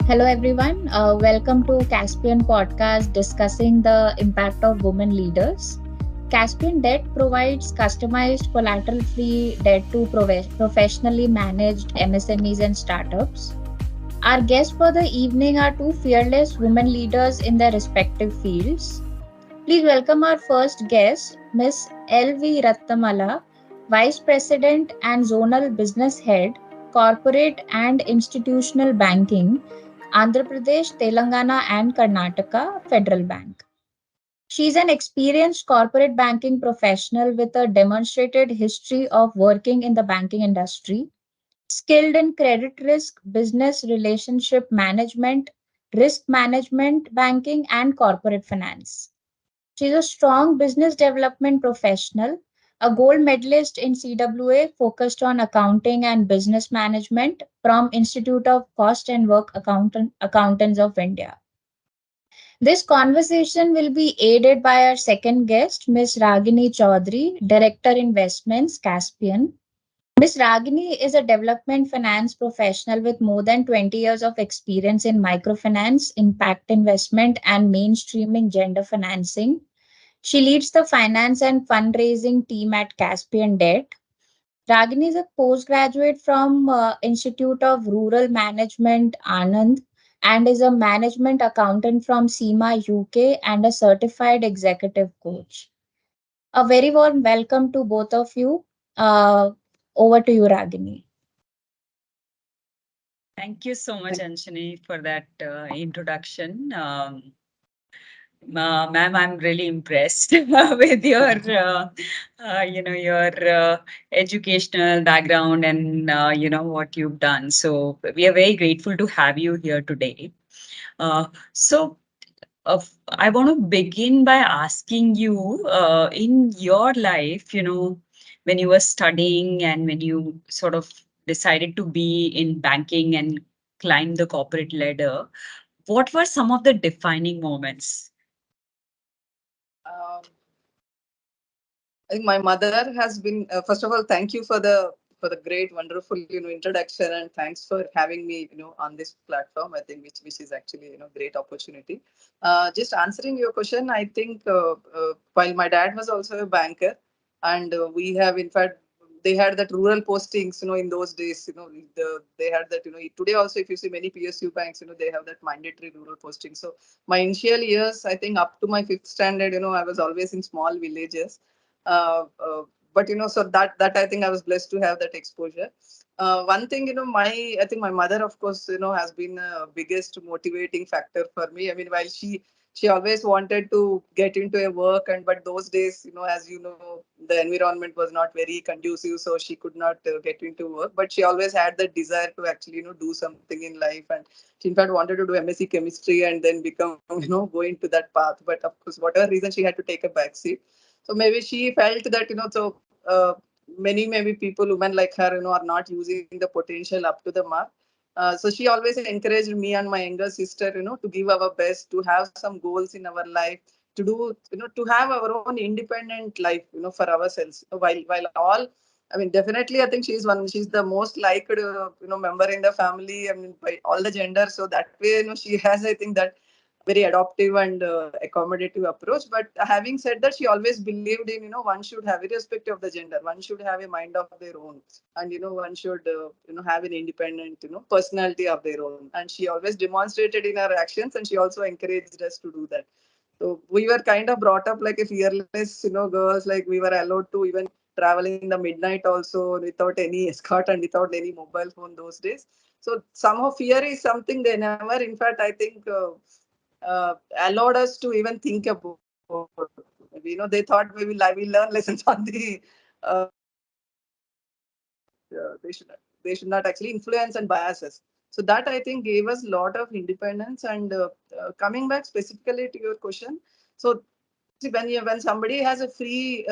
Hello, everyone. Welcome to Caspian Podcast discussing the impact of women leaders. Caspian Debt provides customized collateral free debt to professionally managed MSMEs and startups. Our guests for the evening are two fearless women leaders in their respective fields. Please welcome our first guest, Ms. L.V. Rathnamala, Vice President and Zonal Business Head, Corporate and Institutional Banking, Andhra Pradesh, Telangana, and Karnataka Federal Bank. She is an experienced corporate banking professional with a demonstrated history of working in the banking industry, skilled in credit risk, business relationship management, risk management, banking, and corporate finance. She's a strong business development professional, a gold medalist in CWA focused on accounting and business management from Institute of Cost and Work Accountants of India. This conversation will be aided by our second guest, Ms. Ragini Chaudhary, Director Investments, Caspian. Ms. Ragini is a development finance professional with more than 20 years of experience in microfinance, impact investment, and mainstreaming gender financing. She leads the finance and fundraising team at Caspian Debt. Ragini is a postgraduate from Institute of Rural Management, Anand, and is a management accountant from SEMA, UK, and a certified executive coach. A very warm welcome to both of you. Uh, Over to you, Ragini. Thank you so much, Anshani, for that introduction. Ma'am, I'm really impressed with your, your educational background and what you've done. So we are very grateful to have you here today. So I want to begin by asking you, in your life, when you were studying and when you sort of decided to be in banking and climb the corporate ladder, what were some of the defining moments? Um, I think my mother has been. First of all, thank you for the great, wonderful introduction, and thanks for having me on this platform. I think which is actually great opportunity. Just answering your question, I think while my dad was also a banker, and we have in fact they had that rural postings in those days they had that today also if you see many PSU banks they have that mandatory rural posting. So my initial years, I think up to my fifth standard, I was always in small villages. uh, uh, but so that I think I was blessed to have that exposure. One thing, my I think my mother, of course, has been a biggest motivating factor for me. I mean, while she always wanted to get into a work, and but those days, as the environment was not very conducive, so she could not get into work. But she always had the desire to actually do something in life, and she in fact wanted to do MSc chemistry and then become go into that path. But of course, whatever reason, she had to take a back seat. So maybe she felt that many maybe people, women like her, are not using the potential up to the mark. So she always encouraged me and my younger sister, to give our best, to have some goals in our life, to do, to have our own independent life, for ourselves. While all, I mean, definitely, I think she's the most liked, member in the family. I mean, by all the genders. So that way, she has, I think, that very adaptive and accommodative approach. But having said that, she always believed in, one should have, irrespective of the gender, one should have a mind of their own, and one should have an independent personality of their own. And she always demonstrated in her actions, and she also encouraged us to do that. So we were kind of brought up like a fearless, girls. Like we were allowed to even travel in the midnight also without any escort and without any mobile phone those days. So somehow fear is something they never, in fact, I think, allowed us to even think about. Maybe, they thought maybe we learn lessons on the they should not actually influence and bias us. So that I think gave us a lot of independence. And coming back specifically to your question, so see, when somebody has a free,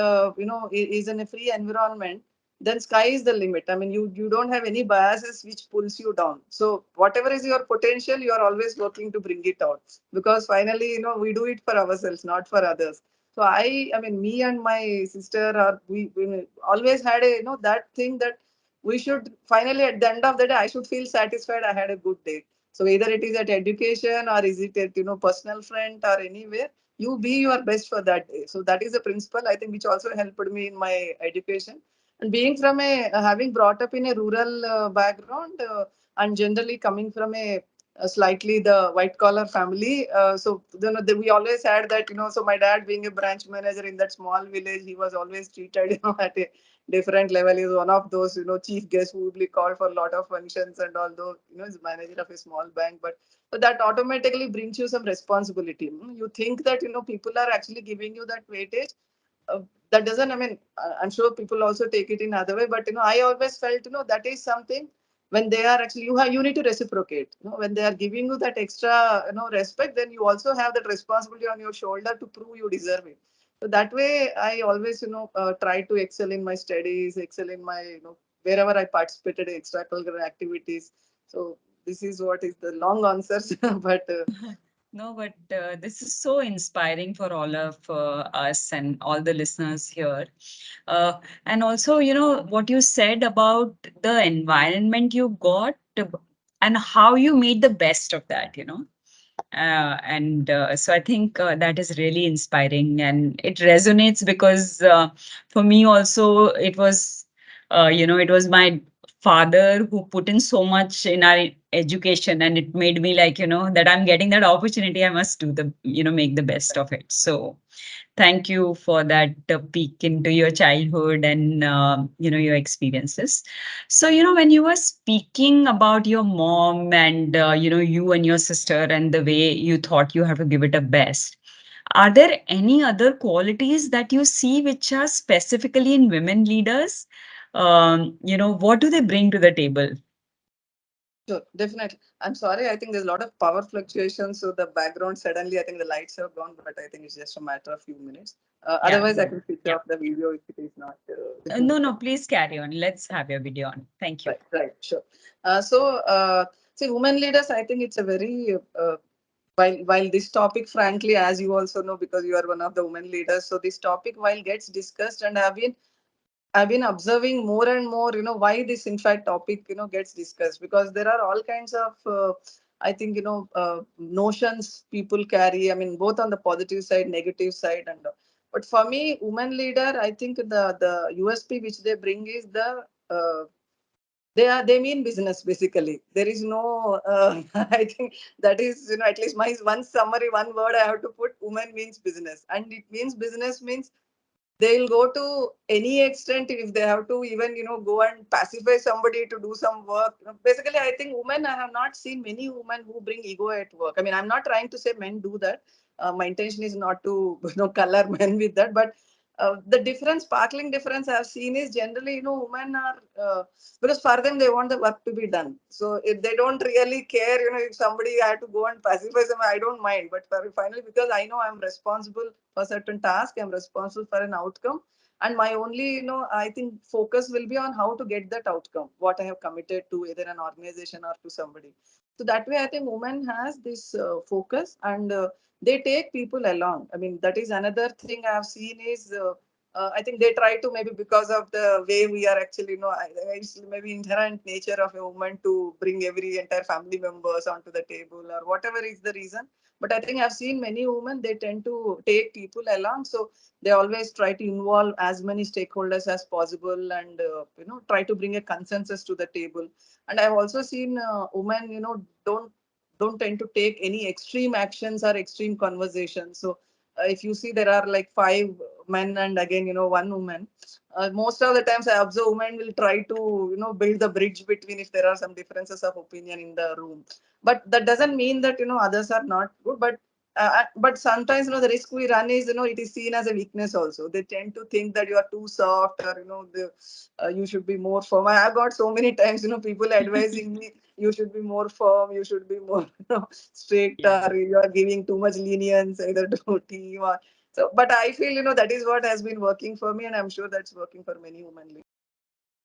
is in a free environment, then sky is the limit. I mean, you don't have any biases which pulls you down. So whatever is your potential, you are always working to bring it out, because finally, we do it for ourselves, not for others. So I mean, me and my sister are we always had a that thing that we should finally, at the end of the day, I should feel satisfied I had a good day. So either it is at education or is it at personal front or anywhere, you be your best for that day. So that is a principle I think which also helped me in my education. And being from a having brought up in a rural background, and generally coming from a slightly the white collar family, so we always had that, so my dad being a branch manager in that small village, he was always treated at a different level. Is one of those chief guests who would be called for a lot of functions, and although is manager of a small bank, but so that automatically brings you some responsibility. You think that people are actually giving you that weightage. uh, that doesn't, I mean, I'm sure people also take it in other way, but I always felt that is something when they are actually, you need to reciprocate. When they are giving you that extra respect, then you also have that responsibility on your shoulder to prove you deserve it. So that way I always try to excel in my studies, excel in my wherever I participated in extracurricular activities. So this is what is the long answers, but No, but this is so inspiring for all of us and all the listeners here. And also, what you said about the environment you got and how you made the best of that. And so I think that is really inspiring and it resonates because for me also it was my father who put in so much in our education and it made me like that I'm getting that opportunity, I must do make the best of it. So thank you for that peek into your childhood and your experiences. So when you were speaking about your mom and you and your sister and the way you thought you have to give it a best, are there any other qualities that you see which are specifically in women leaders? What do they bring to the table? sure, definitely. I'm sorry. I think there's a lot of power fluctuations. So the background suddenly, I think the lights have gone, but I think it's just a matter of few minutes. Yeah. Otherwise, I can switch Yeah. off the video if it is not. No, no, please carry on. Let's have your video on. Thank you. Right, right, sure. See, women leaders, I think it's a very while this topic, frankly, as you also know, because you are one of the women leaders, so this topic while gets discussed, and I've been observing more and more, why this in fact topic, gets discussed, because there are all kinds of, I think, notions people carry. I mean, both on the positive side, negative side, and but for me, women leader, I think the USP which they bring is they mean business basically. There is no, I think that is, at least my one summary, one word I have to put: woman means business, and it means business means they'll go to any extent if they have to even go and pacify somebody to do some work. Basically, I think women, I have not seen many women who bring ego at work. I mean, I'm not trying to say men do that. My intention is not to color men with that, but the difference, sparkling difference I've seen is generally, women are because for them they want the work to be done. So if they don't really care, if somebody had to go and pacify them, I don't mind. But for finally, because I know I'm responsible for a certain task, I'm responsible for an outcome, and my only I think focus will be on how to get that outcome, what I have committed to either an organization or to somebody. So that way I think women has this focus, and they take people along. I mean, that is another thing I have seen is I think they try to, maybe because of the way we are actually, it's maybe inherent nature of a woman to bring every entire family members onto the table or whatever is the reason. But I think I've seen many women, they tend to take people along. So they always try to involve as many stakeholders as possible, and try to bring a consensus to the table. And I've also seen women, don't tend to take any extreme actions or extreme conversations. So if you see, there are like five men and again one woman. Most of the times I observe women will try to build the bridge between if there are some differences of opinion in the room. But that doesn't mean that others are not good. But sometimes the risk we run is it is seen as a weakness also. They tend to think that you are too soft, or you should be more firm. I have got so many times people advising me, you should be more firm, you should be more strict, Yeah. or you are giving too much lenience either to team or so. But I feel that is what has been working for me, and I'm sure that's working for many women.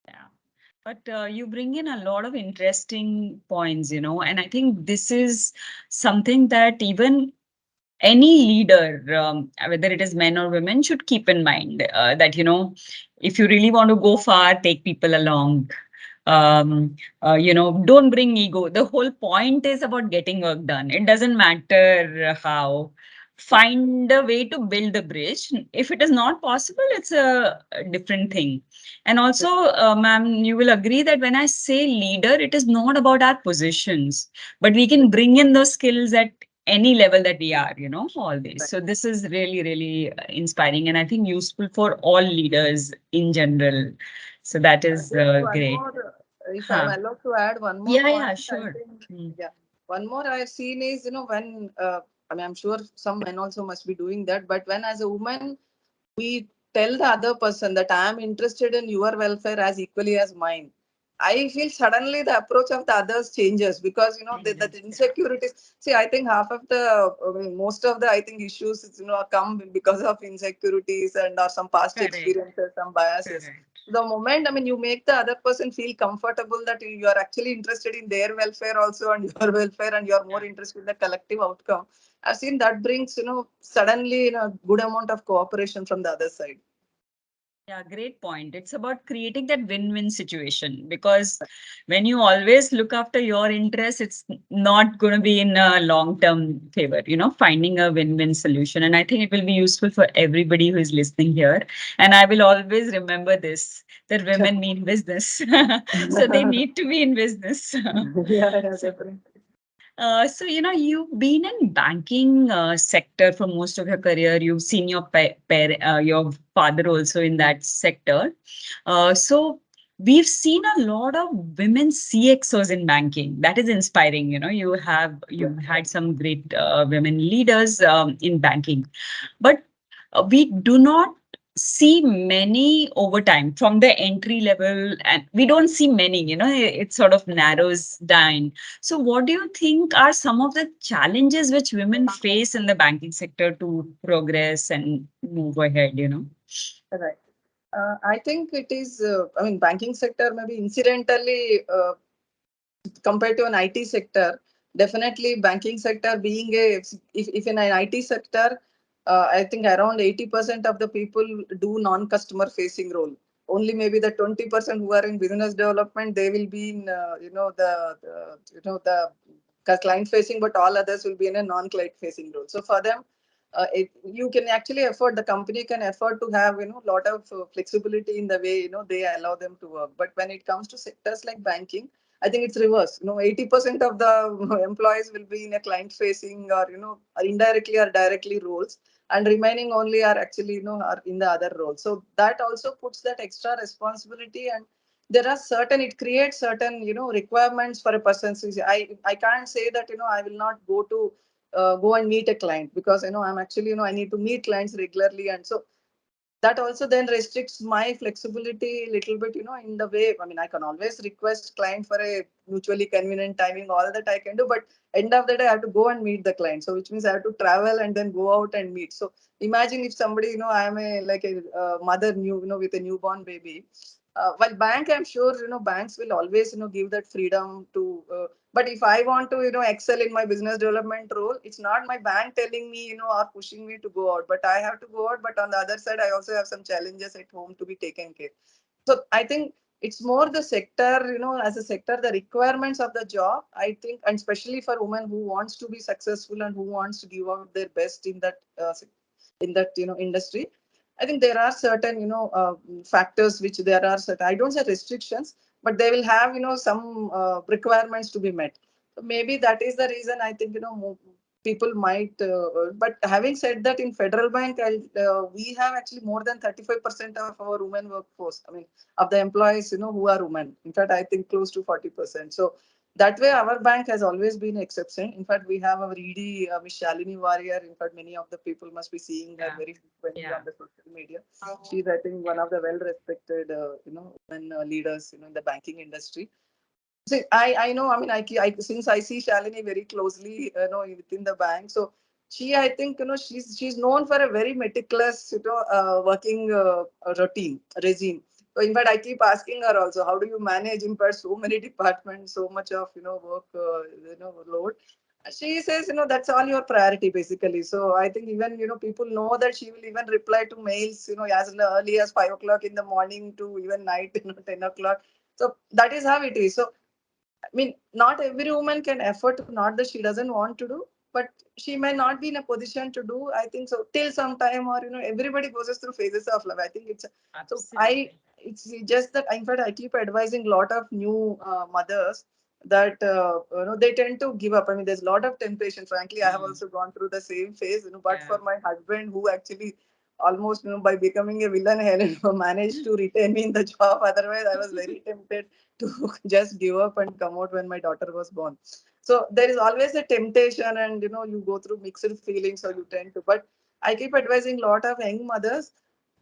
Yeah. But you bring in a lot of interesting points, and I think this is something that even any leader, whether it is men or women, should keep in mind that, if you really want to go far, take people along. don't bring ego. The whole point is about getting work done. It doesn't matter how. Find a way to build the bridge. If it is not possible, it's a different thing. And also, ma'am, you will agree that when I say leader, it is not about our positions, but we can bring in those skills at any level that we are, all this. So this is really, really inspiring, and I think useful for all leaders in general. So that is Just one great. more, if I'm Huh. allowed to add one more Yeah, point, I sure. think, Mm. yeah, one more I've seen is, when, I mean, I'm sure some men also must be doing that, but when as a woman, we tell the other person that I am interested in your welfare as equally as mine, I feel suddenly the approach of the others changes, because the insecurities. See, I think half of the, I mean, most of the, I think, issues come because of insecurities and or some past Correct. experiences, some biases. Correct. The moment, I mean, you make the other person feel comfortable that you are actually interested in their welfare also and your welfare, and you are more Yeah. interested in the collective outcome. I've seen that brings, suddenly, good amount of cooperation from the other side. Yeah, great point. It's about creating that win-win situation, because when you always look after your interests, it's not going to be in a long-term favor, finding a win-win solution. And I think it will be useful for everybody who is listening here. And I will always remember this, that women mean business. So they need to be in business. Yeah, yeah, So definitely. so, you've been in banking sector for most of your career. You've seen your father also in that sector. So we've seen a lot of women CXOs in banking. That is inspiring. Yeah. You've had some great women leaders in banking, but we do not see many over time from the entry level, and we don't see many. It sort of narrows down. So, what do you think are some of the challenges which women face in the banking sector to progress and move ahead? Right. I think it is, I mean, banking sector maybe incidentally, compared to an IT sector, definitely banking sector being if in an IT sector, I think around 80% of the people do non-customer facing role. Only maybe the 20% who are in business development, they will be in, the client facing, but all others will be in a non-client facing role. So for them, you can actually afford, the company can afford to have, lot of flexibility in the way, they allow them to work. But when it comes to sectors like banking, I think it's reverse. 80% of the employees will be in a client facing, or, or indirectly or directly roles, and remaining only are actually, are in the other roles. So that also puts that extra responsibility, and there are certain, it creates certain, requirements for a person. So I can't say that, I will not go and meet a client, because, I'm actually, I need to meet clients regularly. And so that also then restricts my flexibility a little bit, in the way, I mean, I can always request client for a mutually convenient timing, all that I can do, but end of the day I have to go and meet the client, so which means I have to travel and then go out and meet. So imagine if somebody, I am a like a mother new, with a newborn baby. While bank, I'm sure, banks will always, give that freedom to, but if I want to, excel in my business development role, it's not my bank telling me, or pushing me to go out, but I have to go out. But on the other side, I also have some challenges at home to be taken care. So I think it's more the sector, as a sector, the requirements of the job, I think, and especially for women who wants to be successful and who wants to give out their best in that, industry. I think there are certain, factors which there are certain, I don't say restrictions, but they will have, some requirements to be met. So maybe that is the reason I think, people might. But having said that, in Federal Bank, we have actually more than 35% of our women workforce. I mean, of the employees, who are women. In fact, I think close to 40%. So that way, our bank has always been an exception. In fact, we have our ED, Miss Shalini Warrior. In fact, many of the people must be seeing her very frequently on the social media. She's, I think, one of the well-respected, women leaders, in the banking industry. See, I know. I mean, since I see Shalini very closely, within the bank. So I think, she's known for a very meticulous, working routine regime. So in fact, I keep asking her also, how do you manage in fact so many departments, so much of, work, load. She says, that's all your priority basically. So I think even, people know that she will even reply to mails, as early as 5 o'clock in the morning to even night, 10 o'clock. So that is how it is. So I mean, not every woman can afford to, not that she doesn't want to do, but she may not be in a position to do. I think so till some time, or everybody goes through phases of life. I think it's so. Absolutely. It's just that in fact I keep advising a lot of new mothers that they tend to give up. I mean, there's a lot of temptation. Frankly, I have Mm, also gone through the same phase. But yeah. for my husband, who actually almost by becoming a villain here managed to retain me in the job. Otherwise, I was very tempted to just give up and come out when my daughter was born. So there is always a temptation, and you go through mixed feelings, or you tend to. But I keep advising a lot of young mothers.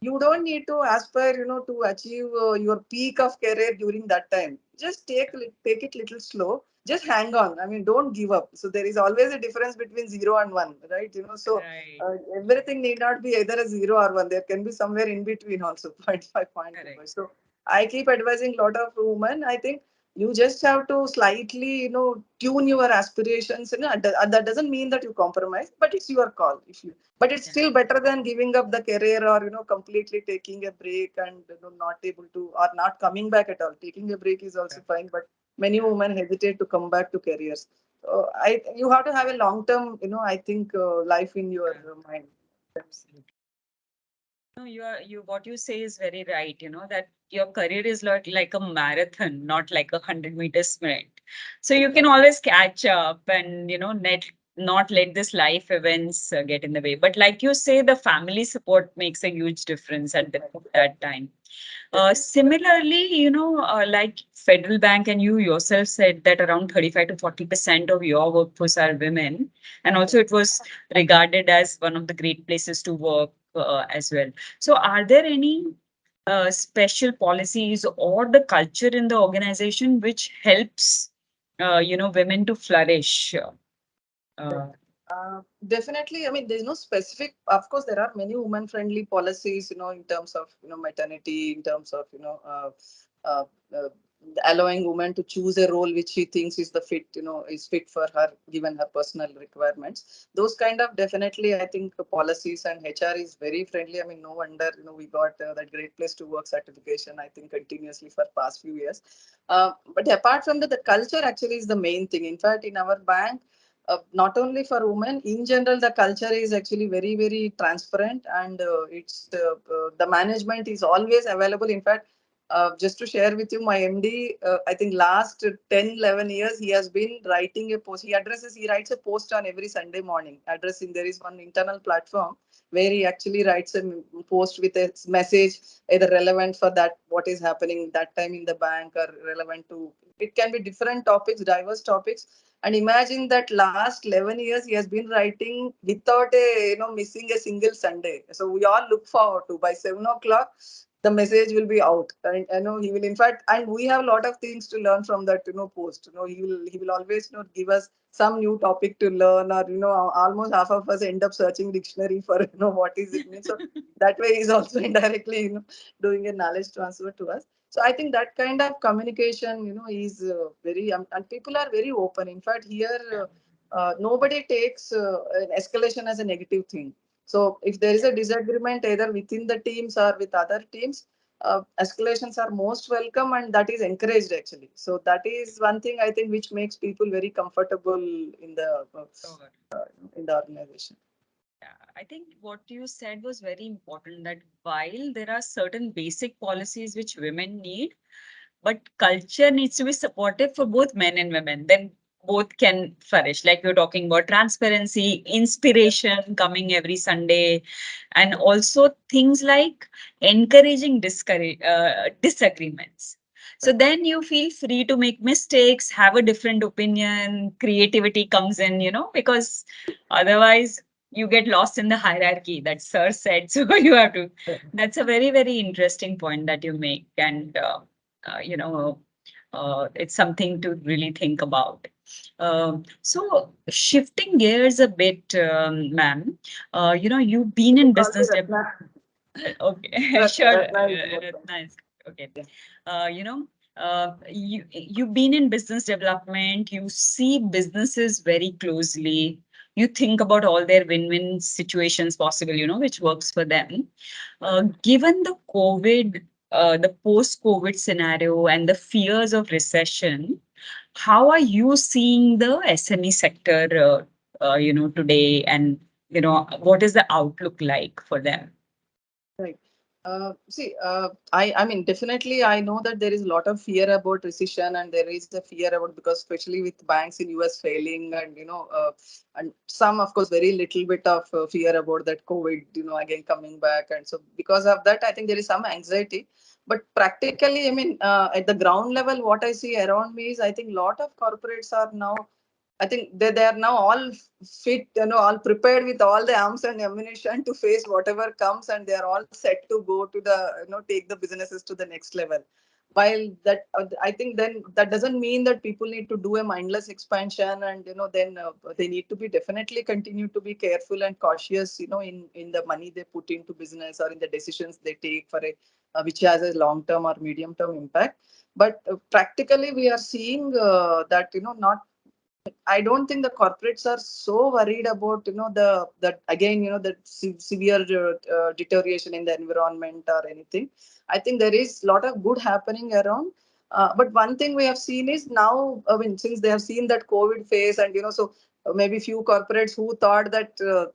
You don't need to aspire, to achieve your peak of career during that time. Just take it little slow. Just hang on. I mean, don't give up. So there is always a difference between 0 and 1, right? So Right. everything need not be either a 0 or 1. There can be somewhere in between also, point 5, point 2. Correct. So I keep advising a lot of women. I think you just have to slightly, tune your aspirations. That doesn't mean that you compromise, but it's your call. If you, but it's Yeah. still better than giving up the career, or completely taking a break and not able to, or not coming back at all. Taking a break is also fine, but many Yeah. women hesitate to come back to careers. So you have to have a long term, I think, life in your Yeah. mind. Absolutely. No, what you say is very right, that your career is like a marathon, not like a 100-meter sprint. So you can always catch up and, not let this life events get in the way. But like you say, the family support makes a huge difference at that time. Similarly, like Federal Bank and you yourself said that around 35 to 40% of your workforce are women. And also it was regarded as one of the great places to work as well. So are there any special policies or the culture in the organization which helps, women to flourish? Uh, Definitely. I mean, there's no specific. Of course, there are many women-friendly policies. In terms of maternity, in terms of uh, uh, allowing women to choose a role which she thinks is the fit. Is fit for her given her personal requirements. Those kind of definitely, I think, policies, and HR is very friendly. I mean, no wonder we got that Great Place to Work certification. I think continuously for past few years. But apart from that, the culture actually is the main thing. In fact, in our bank, not only for women, in general the culture is actually very very transparent, and it's the management is always available. In fact, just to share with you, my MD, I think last 10-11 years he has been writing a post. He writes a post on every Sunday morning addressing. There is one internal platform where he actually writes a post with a message either relevant for that what is happening that time in the bank, or relevant to, it can be different topics, diverse topics. And imagine that last 11 years he has been writing without missing a single Sunday. So we all look forward to by 7 o'clock the message will be out. And he will, in fact, and we have a lot of things to learn from that post. He will always give us some new topic to learn, or almost half of us end up searching dictionary for what is it mean. So that way he's also indirectly doing a knowledge transfer to us. So I think that kind of communication, is very, and people are very open. In fact, here yeah. nobody takes an escalation as a negative thing. So if there is Yeah. a disagreement either within the teams or with other teams, escalations are most welcome, and that is encouraged actually. So that is one thing I think which makes people very comfortable Sure. in the organization. Yeah, I think what you said was very important that while there are certain basic policies which women need, but culture needs to be supportive for both men and women. Then both can flourish. Like we are talking about transparency, inspiration coming every Sunday, and also things like encouraging disagreements. So then you feel free to make mistakes, have a different opinion, creativity comes in, because otherwise you get lost in the hierarchy that sir said. So you have to. That's a very, very interesting point that you make. And uh, you know, it's something to really think about. So shifting gears a bit, ma'am, you've been You in can call me business. Ratna. Okay, sure, Ratna is more fun. Ratna is okay. Yeah. You've been in business development. You see businesses very closely. You think about all their win-win situations possible, which works for them. Given the COVID the post-COVID scenario and the fears of recession, how are you seeing the SME sector, today, and what is the outlook like for them? Right. See, I mean, definitely, I know that there is a lot of fear about recession, and there is a fear about, because especially with banks in US failing, and and some, of course, very little bit of fear about that COVID, again coming back, and so because of that, I think there is some anxiety. But practically, I mean, at the ground level, what I see around me is, I think a lot of corporates are now, I think they are now all fit, all prepared with all the arms and ammunition to face whatever comes, and they are all set to go to the, take the businesses to the next level. While that, I think then that doesn't mean that people need to do a mindless expansion, and then they need to be definitely continue to be careful and cautious, in the money they put into business or in the decisions they take for a which has a long term or medium term impact. But practically, we are seeing that not, I don't think the corporates are so worried about the that again the severe deterioration in the environment or anything. I think there is a lot of good happening around. But one thing we have seen is now, I mean, since they have seen that COVID phase, and so maybe few corporates who thought that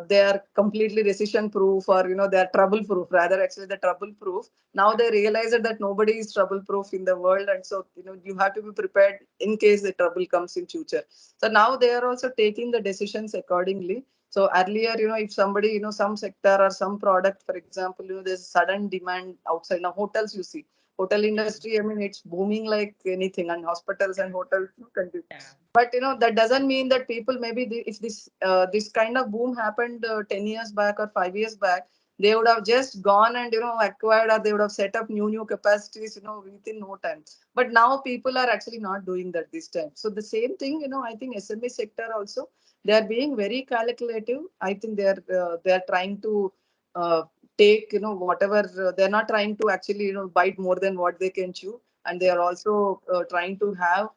they are completely recession proof, or they are trouble proof, rather actually the trouble proof. Now they realize that nobody is trouble proof in the world, and so you have to be prepared in case the trouble comes in future. So now they are also taking the decisions accordingly. So earlier, if somebody, some sector or some product, for example, there's sudden demand outside. Now hotels, you see, hotel industry, I mean, it's booming like anything, and hospitals and hotels continue. Yeah. But that doesn't mean that people, maybe if this kind of boom happened 10 years back or 5 years back, they would have just gone and acquired, or they would have set up new capacities within no time. But now people are actually not doing that this time. So the same thing, I think SME sector also, they are being very calculative. I think they are trying to uh, take whatever, they're not trying to actually bite more than what they can chew, and they are also trying to have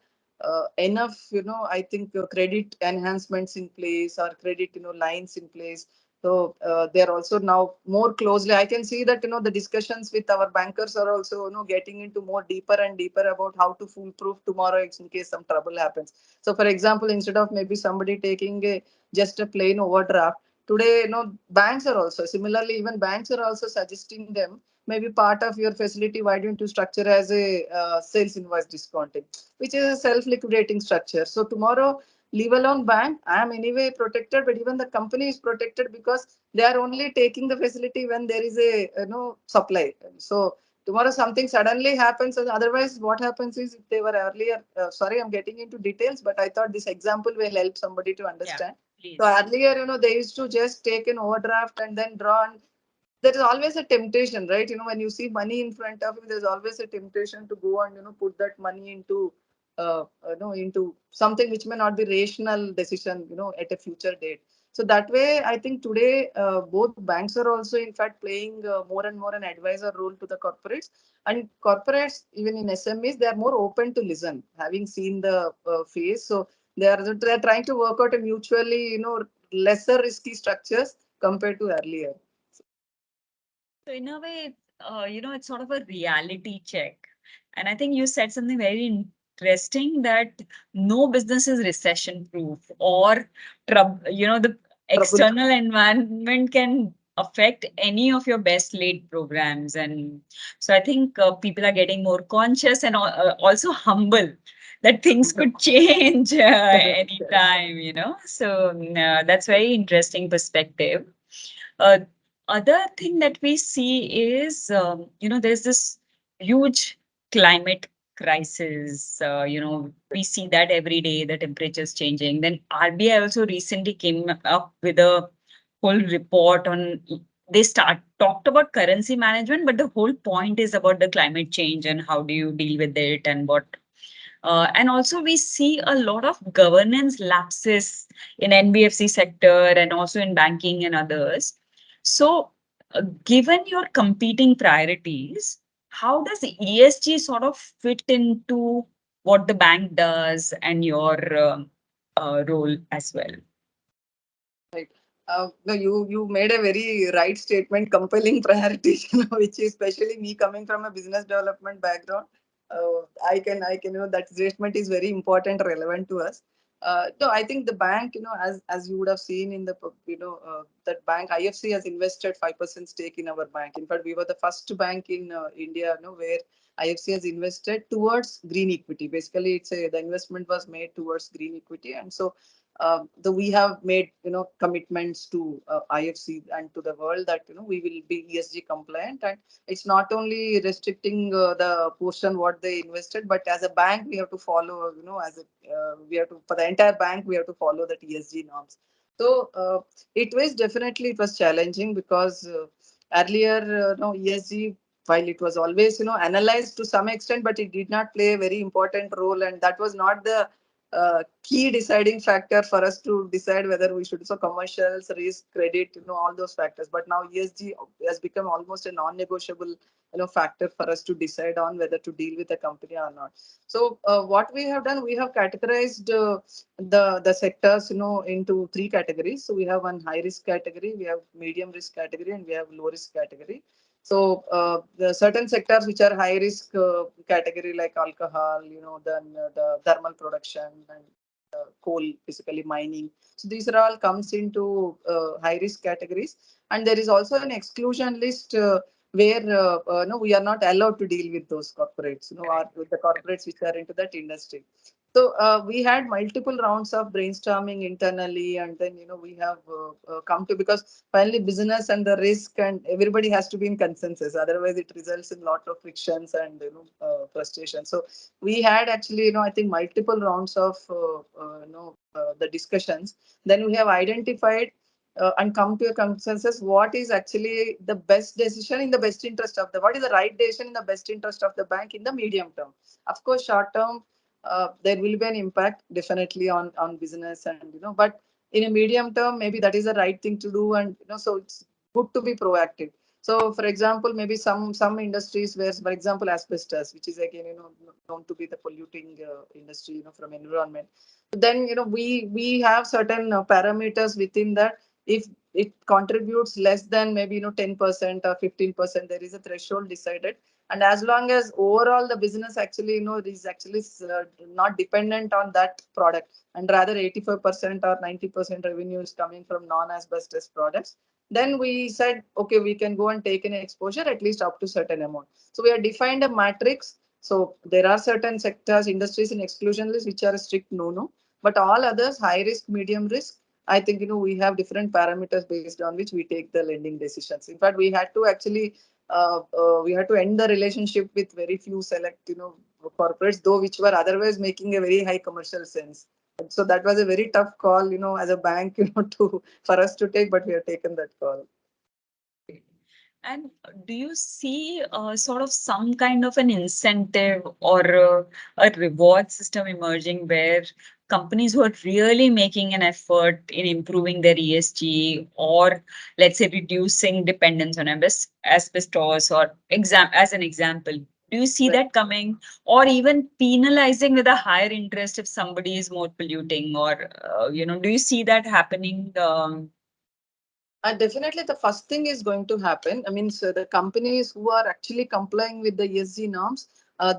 enough, I think credit enhancements in place, or credit lines in place. So they're also now more closely. I can see that the discussions with our bankers are also getting into more deeper and deeper about how to foolproof tomorrow in case some trouble happens. So for example, instead of maybe somebody taking just a plain overdraft, today banks are also similarly, even banks are also suggesting them, maybe part of your facility, why don't you structure as a sales invoice discounting, which is a self-liquidating structure. So tomorrow, leave alone bank, I am anyway protected, but even the company is protected because they are only taking the facility when there is a supply. So tomorrow something suddenly happens, and otherwise what happens is, if they were earlier, sorry, I'm getting into details, but I thought this example will help somebody to Yeah, understand. So please. earlier, they used to just take an overdraft and then draw, and there is always a temptation, right? When you see money in front of you, there's always a temptation to go and put that money into into something which may not be rational decision at a future date. So that way, I think today both banks are also in fact playing more and more an advisor role to the corporates, and corporates even in SMEs, they are more open to listen, having seen the phase. So they are trying to work out a mutually lesser risky structures compared to earlier. So in a way, it's sort of a reality check. And I think you said something very interesting, that no business is recession proof, or the Trouble. external environment can affect any of your best laid programs. And so I think people are getting more conscious and also humble that things could change Correct. anytime. So that's very interesting perspective. Uh, Other thing that we see is, there's this huge climate crisis. We see that every day, the temperature's changing. Then RBI also recently came up with a whole report on, they talked about currency management, but the whole point is about the climate change and how do you deal with it, and what. And also we see a lot of governance lapses in NBFC sector and also in banking and others. So, given your competing priorities, how does ESG sort of fit into what the bank does and your role as well? Right. No, you made a very right statement, compelling priorities, which is especially me coming from a business development background. I can, that statement is very important, relevant to us. No, I think the bank, as you would have seen in the, that bank IFC has invested 5% stake in our bank. In fact, we were the first bank in India, where IFC has invested towards green equity. Basically, the investment was made towards green equity, and so we have made commitments to IFC and to the world that we will be ESG compliant, and it's not only restricting the portion what they invested, but as a bank we have to follow, we have to, for the entire bank we have to follow that ESG norms. So it was challenging because earlier no ESG, while it was always analyzed to some extent, but it did not play a very important role, and that was not the key deciding factor for us to decide whether we should. So commercials, risk, credit, all those factors. But now ESG has become almost a non-negotiable, factor for us to decide on whether to deal with a company or not. So what we have done, we have categorized the sectors, into three categories. So we have one high risk category, we have medium risk category, and we have low risk category. So the certain sectors which are high risk category, like alcohol, then the thermal production and coal, basically mining. So these are all comes into high risk categories. And there is also an exclusion list where no, we are not allowed to deal with those corporates, or with the corporates which are into that industry. So we had multiple rounds of brainstorming internally, and then we have come to, because finally business and the risk and everybody has to be in consensus. Otherwise, it results in lot of frictions and frustration. So we had actually I think multiple rounds of the discussions. Then we have identified and come to a consensus what is actually the best decision in the best interest of the, what is the right decision in the best interest of the bank in the medium term. Of course, short term there will be an impact definitely on business, and but in a medium term maybe that is the right thing to do, and so it's good to be proactive. So for example, maybe some industries where, for example, asbestos, which is again known to be the polluting industry from environment, then we have certain parameters within that. If it contributes less than maybe 10% or 15%, there is a threshold decided. And as long as overall the business actually is actually not dependent on that product, and rather 85% or 90% revenue is coming from non-asbestos products, then we said okay, we can go and take an exposure at least up to certain amount. So we have defined a matrix. So there are certain sectors, industries in exclusion list which are a strict no, but all others, high risk, medium risk, I think we have different parameters based on which we take the lending decisions. In fact, we had to end the relationship with very few select corporates, though, which were otherwise making a very high commercial sense. So that was a very tough call, as a bank, to for us to take, but we have taken that call. And do you see sort of some kind of an incentive or a reward system emerging where companies who are really making an effort in improving their ESG, or let's say reducing dependence on asbestos, or as an example, do you see that coming, or even penalizing with a higher interest if somebody is more polluting, or do you see that happening? Definitely, the first thing is going to happen. I mean, so the companies who are actually complying with the ESG norms,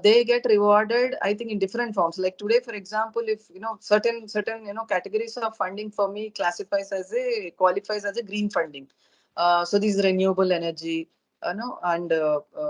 they get rewarded, I think, in different forms. Like today, for example, if certain categories of funding for me qualifies as a green funding. So these renewable energy, no, and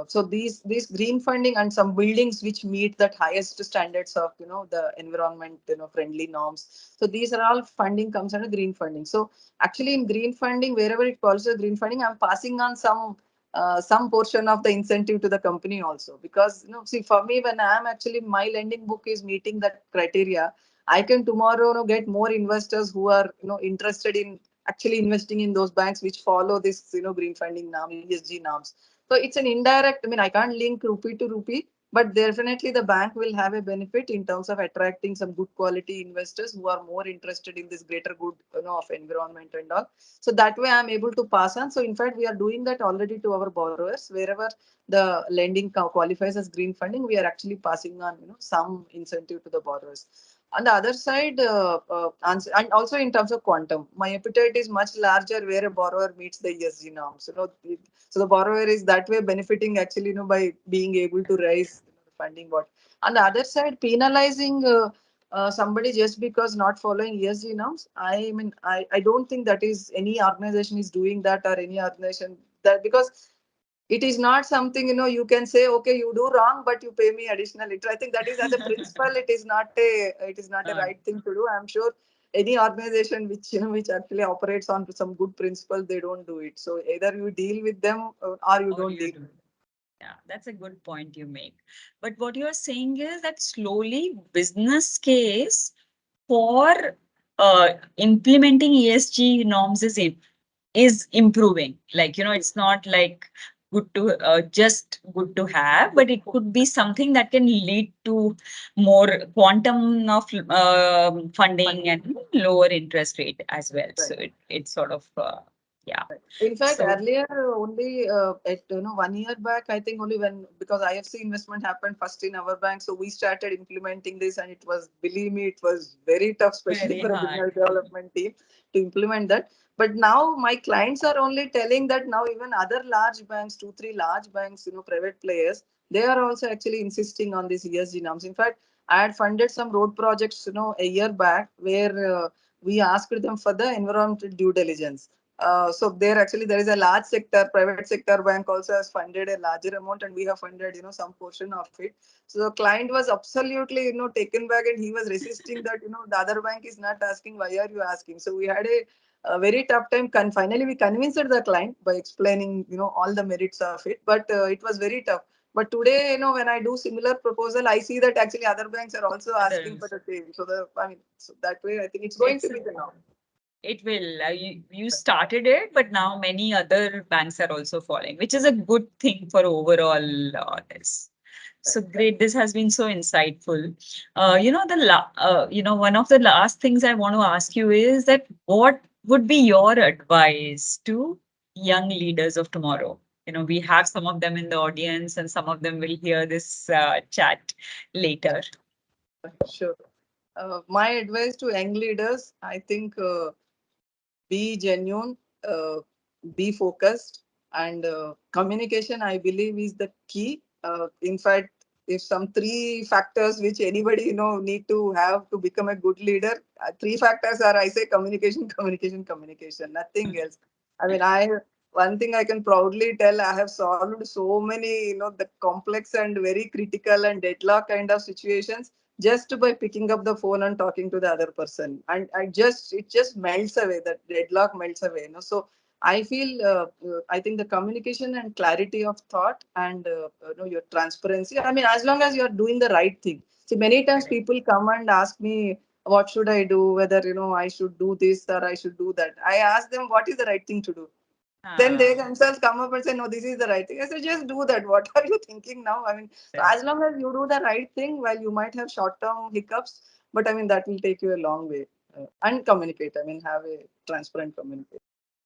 so these green funding and some buildings which meet that highest standards of the environment friendly norms. So these are all funding comes under green funding. So actually in green funding, wherever it calls a green funding, I'm passing on some portion of the incentive to the company also, because see, for me, when I'm actually, my lending book is meeting that criteria, I can tomorrow get more investors who are interested in actually investing in those banks which follow this green funding norm, ESG norms. So it's an indirect, I mean, I can't link rupee to rupee, but definitely the bank will have a benefit in terms of attracting some good quality investors who are more interested in this greater good of environment and all. So that way I'm able to pass on. So in fact, we are doing that already to our borrowers. Wherever the lending qualifies as green funding, we are actually passing on some incentive to the borrowers. On the other side, and also in terms of quantum, my appetite is much larger where a borrower meets the ESG norms. So the borrower is that way benefiting actually, by being able to raise funding. What on the other side, penalizing somebody just because not following ESG norms. I mean, I don't think that is any organization is doing that, or any organization that, because it is not something, you can say, okay, you do wrong but you pay me additional interest. I think that is, as a principle, it is not a Uh, right thing to do. I'm sure any organization which, which actually operates on some good principle, they don't do it. So either you deal with them, or you or don't you deal. do. Yeah, that's a good point you make. But what you're saying is that slowly business case for implementing ESG norms is improving. Like, it's not like good to just good to have, but it could be something that can lead to more quantum of funding Funding. and lower interest rate as well. So Right. it's sort of yeah. In fact, So earlier only at 1 year back, I think only when, because IFC investment happened first in our bank, so we started implementing this, and it was, believe me, it was very tough, especially very for a hard. business development team to implement that. But now my clients are only telling that now even other large banks, two, three large banks, private players, they are also actually insisting on these ESG norms. In fact, I had funded some road projects, a year back, where we asked them for the environmental due diligence. So there is a large sector, private sector bank also has funded a larger amount, and we have funded, some portion of it. So the client was absolutely, taken back, and he was resisting that, the other bank is not asking, why are you asking? So we had a very tough time. Finally, we convinced the client by explaining, all the merits of it, but it was very tough. But today, when I do similar proposal, I see that actually other banks are also asking for Others. the same. So that way, I think it's going It's to be the norm. It will. You started it, but now many other banks are also following, which is a good thing for overall this. So great. This has been so insightful. One of the last things I want to ask you is that what would be your advice to young leaders of tomorrow? We have some of them in the audience, and some of them will hear this chat later. Sure. My advice to young leaders, I think, be genuine, uh, be focused, and communication, I believe, is the key. In fact, if some three factors which anybody need to have to become a good leader, three factors are, I say, communication, communication, communication, nothing else. I mean, I one thing I can proudly tell, I have solved so many, the complex and very critical and deadlock kind of situations just by picking up the phone and talking to the other person, and it just melts away, that deadlock melts away, so I feel, I think the communication and clarity of thought, and your transparency, I mean, as long as you're doing the right thing. See, many times Correct. people come and ask me, what should I do, whether I should do this or I should do that. I ask them, what is the right thing to do? Then they Ah, themselves come up and say, no, this is the right thing. I say, just do that. What are you thinking now? I mean, so correct. as long as you do the right thing, while you might have short term hiccups, but I mean, that will take you a long way. And communicate, I mean, have a transparent communication.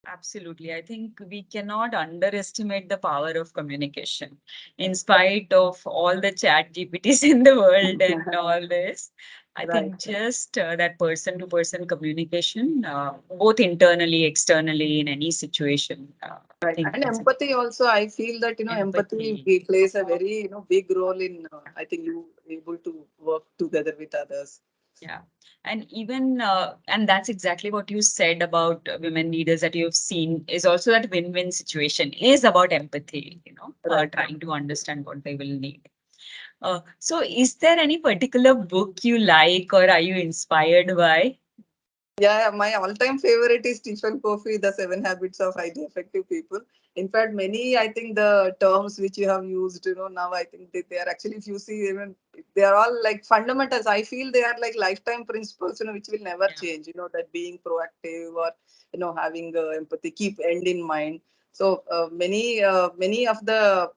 Absolutely. I think we cannot underestimate the power of communication. In spite of all the chat GPTs in the world and all this, I Right. think just that person to person communication, both internally, externally, in any situation, I Right. think And is empathy also, I feel that, empathy empathy. plays a very, big role in, I think, you able to work together with others. Yeah. And that's exactly what you said about women leaders that you've seen is also that win-win situation is about empathy, Right. trying to understand what they will need. So is there any particular book you like or are you inspired by? Yeah, my all-time favorite is Stephen Covey, The Seven Habits of Highly Effective People. In fact, many, I think, the terms which you have used, now I think they are actually, if you see, even they are all like fundamentals. I feel they are like lifetime principles, which will never Yeah. change. That being proactive, or having empathy, keep end in mind. So many of the,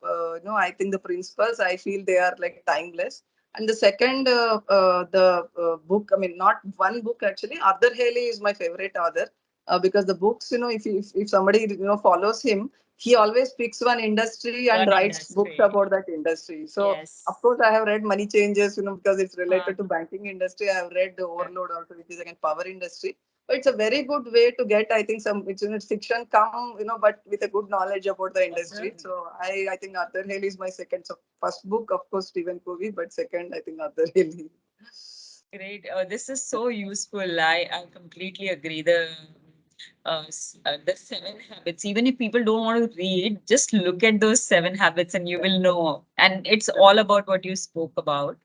I think the principles, I feel they are like timeless. And the second, the book, I mean, not one book actually. Arthur Haley is my favorite author, because the books, if somebody follows him, he always picks one industry and One writes books industry. about that industry. So of Yes. course I have read Money Changes, because it's Uh, related to banking industry. I have read the uh, Overload also, which is again power industry. But it's a very good way to get, I think, some it's fiction come, but with a good knowledge about the industry. Absolutely. So I think Arthur Haley is my second. So first book, of course, Stephen Covey, but second, I think Arthur Haley. Great. This is so useful. I completely agree. The 7 habits. Even if people don't want to read, just look at those 7 habits and you will know. And it's all about what you spoke about.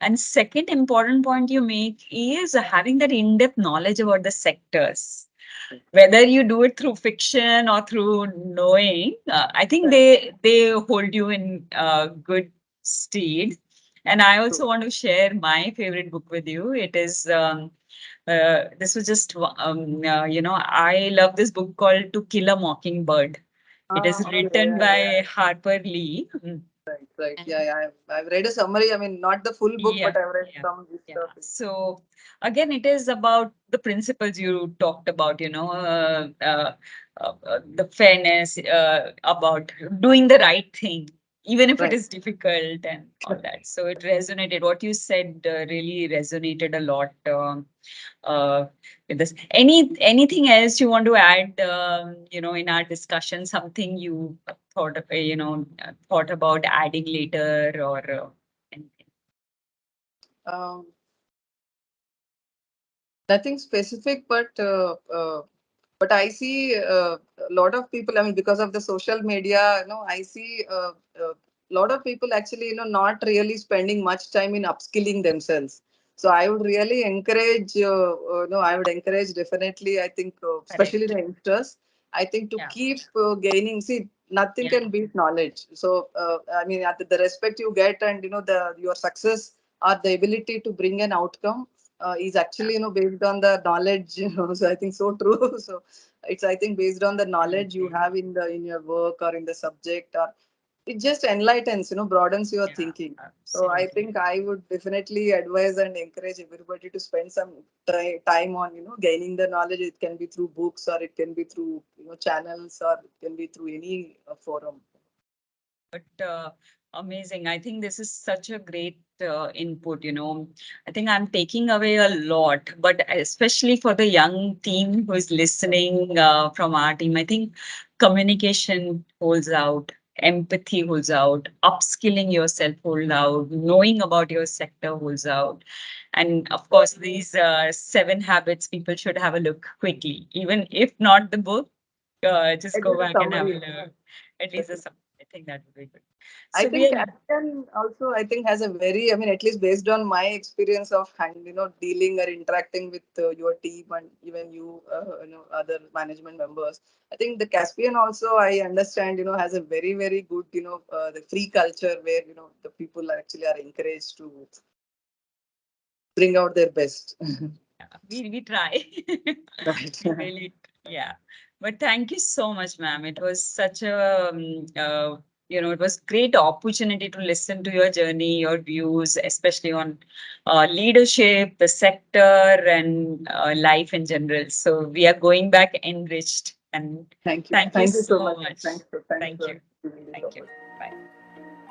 And second important point you make is having that in-depth knowledge about the sectors. Whether you do it through fiction or through knowing, I think Right. they hold you in good stead. And I True. also want to share my favorite book with you. It is this was just I love this book called To Kill a Mockingbird. It is Okay. written Yeah, yeah. by Harper Lee. Right, right. Yeah, And yeah. I've read a summary. I mean, not the full book, yeah, but I've read yeah, some gist yeah. of it. So again, it is about the principles you talked about, the fairness, about doing the right thing, even if it Right. is difficult and all that. So it resonated. What you said really resonated a lot. Uh, with this. Anything else you want to add? In our discussion, something you thought about adding later or anything? Um, Nothing specific, but I see a lot of people. I mean, because of the social media, I see a lot of people actually, not really spending much time in upskilling themselves. So I would really encourage, I would encourage definitely. I think, especially Correct. the youngsters, I think to Yeah. keep gaining. See, nothing Yeah. can beat knowledge. So I mean, at the respect you get, and the your success or the ability to bring an outcome is Yeah. actually based on the knowledge. So I think so true. So it's, I think, based on the knowledge you Absolutely. have in your work or in the subject, or it just enlightens, broadens your Yeah. thinking. So I Absolutely. think I would definitely advise and encourage everybody to spend some time on gaining the knowledge. It can be through books, or it can be through channels, or it can be through any forum. But amazing. I think this is such a great input. I think I'm taking away a lot, but especially for the young team who is listening from our team, I think communication holds out, empathy holds out, upskilling yourself holds out, knowing about your sector holds out. And of course, these 7 habits people should have a look quickly, even if not the book, just It go is a back and have a summary. look. At least a Definitely. summary. I think that would be good. I So we think are, Caspian also, I think, has a very, I mean, at least based on my experience of dealing or interacting with your team, and even other management members. I think the Caspian also, I understand, has a very, very good, the free culture where, the people actually are encouraged to bring out their best. we try. Right. We really, yeah. But thank you so much, ma'am. It was such a, it was great opportunity to listen to your journey, your views, especially on leadership, the sector, and life in general. So we are going back enriched. And Thank you. thank you Thank you so so much. much. Thanks Thank for you. giving this Thank you. opportunity. Bye.